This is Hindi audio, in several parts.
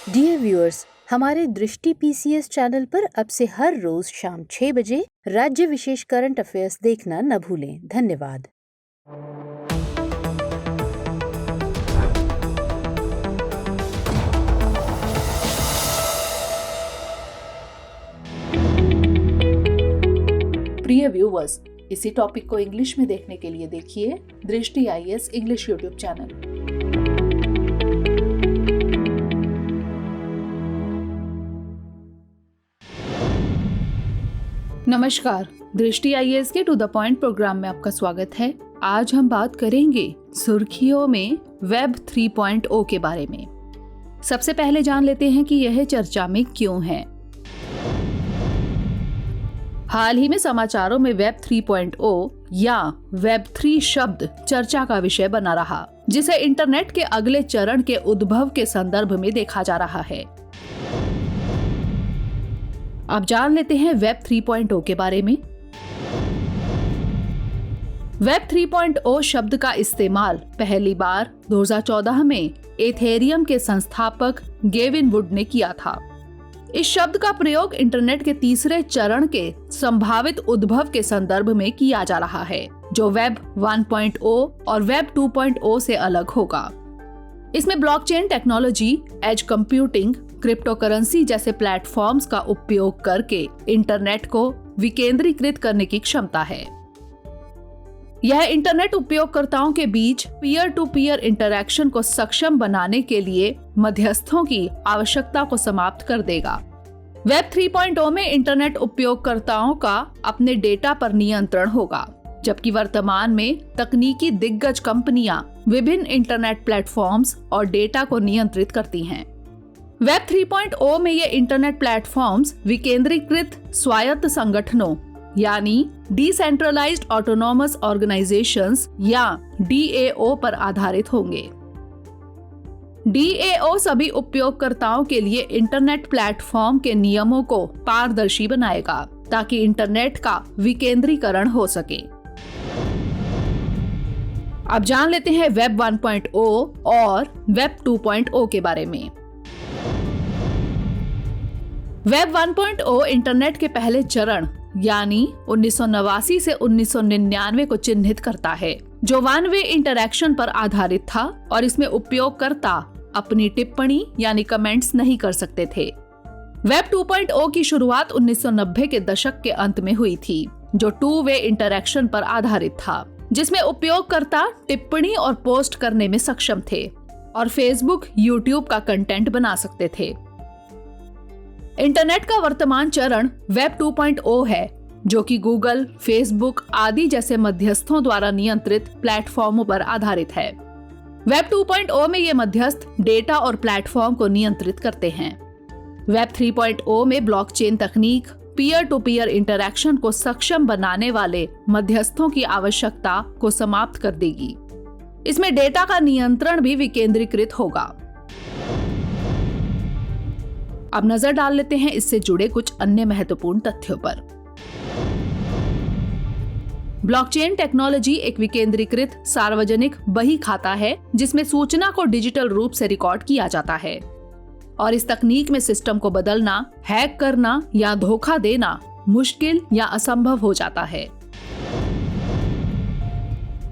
डियर व्यूअर्स, हमारे दृष्टि PCS चैनल पर अब से हर रोज शाम 6 बजे राज्य विशेष करंट अफेयर्स देखना न भूलें। धन्यवाद। प्रिय व्यूअर्स, इसी टॉपिक को इंग्लिश में देखने के लिए देखिए दृष्टि IAS इंग्लिश यूट्यूब चैनल। नमस्कार, दृष्टि IAS के टू द पॉइंट प्रोग्राम में आपका स्वागत है। आज हम बात करेंगे सुर्खियों में वेब 3.0 के बारे में। सबसे पहले जान लेते हैं कि यह चर्चा में क्यों है। हाल ही में समाचारों में वेब 3.0 या वेब 3 शब्द चर्चा का विषय बना रहा, जिसे इंटरनेट के अगले चरण के उद्भव के संदर्भ में देखा जा रहा है। अब जान लेते हैं वेब 3.0 के बारे में। वेब 3.0 शब्द का इस्तेमाल पहली बार 2014 में एथेरियम के संस्थापक गेविन वुड ने किया था। इस शब्द का प्रयोग इंटरनेट के तीसरे चरण के संभावित उद्भव के संदर्भ में किया जा रहा है, जो वेब 1.0 और वेब 2.0 से अलग होगा। इसमें blockchain technology, edge computing, cryptocurrency जैसे प्लेटफॉर्म्स का उपयोग करके इंटरनेट को विकेंद्रीकृत करने की क्षमता है। यह इंटरनेट उपयोगकर्ताओं के बीच पीयर टू पीयर इंटरैक्शन को सक्षम बनाने के लिए मध्यस्थों की आवश्यकता को समाप्त कर देगा। वेब 3.0 में इंटरनेट उपयोगकर्ताओं का अपने डेटा पर नियंत्रण होगा, जबकि वर्तमान में तकनीकी दिग्गज कंपनियां विभिन्न इंटरनेट प्लेटफॉर्म्स और डेटा को नियंत्रित करती हैं। वेब 3.0 में ये इंटरनेट प्लेटफॉर्म्स विकेंद्रीकृत स्वायत्त संगठनों यानी डिसेंट्रलाइज्ड ऑटोनॉमस ऑर्गेनाइजेशंस या DAO पर आधारित होंगे। DAO सभी उपयोगकर्ताओं के लिए इंटरनेट प्लेटफॉर्म के नियमों को पारदर्शी बनाएगा, ताकि इंटरनेट का विकेंद्रीकरण हो सके। अब जान लेते हैं वेब 1.0 और वेब 2.0 के बारे में। वेब 1.0 इंटरनेट के पहले चरण यानी 1989 से 1999 को चिन्हित करता है, जो वन वे इंटरैक्शन पर आधारित था और इसमें उपयोगकर्ता अपनी टिप्पणी यानी कमेंट्स नहीं कर सकते थे। वेब 2.0 की शुरुआत 1990 के दशक के अंत में हुई थी, जो टू वे इंटरैक्शन पर आधारित था, जिसमें उपयोगकर्ता टिप्पणी और पोस्ट करने में सक्षम थे और फेसबुक, यूट्यूब का कंटेंट बना सकते थे। इंटरनेट का वर्तमान चरण वेब 2.0 है, जो कि गूगल, फेसबुक आदि जैसे मध्यस्थों द्वारा नियंत्रित प्लेटफॉर्मों पर आधारित है। वेब 2.0 में ये मध्यस्थ डेटा और प्लेटफॉर्म को नियंत्रित करते हैं। वेब 3.0 में ब्लॉकचेन तकनीक पीयर टू पीयर इंटरैक्शन को सक्षम बनाने वाले मध्यस्थों की आवश्यकता को समाप्त कर देगी। इसमें डेटा का नियंत्रण भी विकेंद्रीकृत होगा। अब नजर डाल लेते हैं इससे जुड़े कुछ अन्य महत्वपूर्ण तथ्यों पर। ब्लॉकचेन टेक्नोलॉजी एक विकेंद्रीकृत सार्वजनिक बही खाता है, जिसमें सूचना को डिजिटल रूप से रिकॉर्ड किया जाता है और इस तकनीक में सिस्टम को बदलना, हैक करना या धोखा देना मुश्किल या असंभव हो जाता है।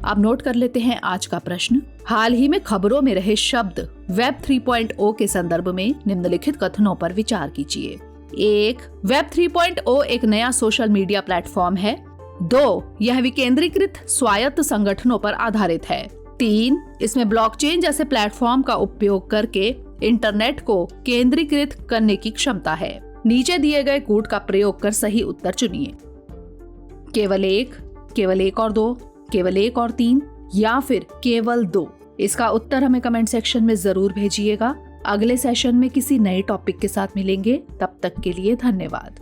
अब नोट कर लेते हैं आज का प्रश्न। हाल ही में खबरों में रहे शब्द वेब 3.0 के संदर्भ में निम्नलिखित कथनों पर विचार कीजिए। 1. वेब 3.0 एक नया सोशल मीडिया प्लेटफॉर्म है। 2. यह विकेंद्रीकृत स्वायत्त संगठनों पर आधारित है। 3. इसमें ब्लॉकचेन जैसे प्लेटफॉर्म का उपयोग करके इंटरनेट को केंद्रीकृत करने की क्षमता है। नीचे दिए गए कूट का प्रयोग कर सही उत्तर चुनिए। केवल एक, केवल 1 और 2, केवल 1 और 3 या फिर केवल 2। इसका उत्तर हमें कमेंट सेक्शन में जरूर भेजिएगा। अगले सेशन में किसी नए टॉपिक के साथ मिलेंगे। तब तक के लिए धन्यवाद।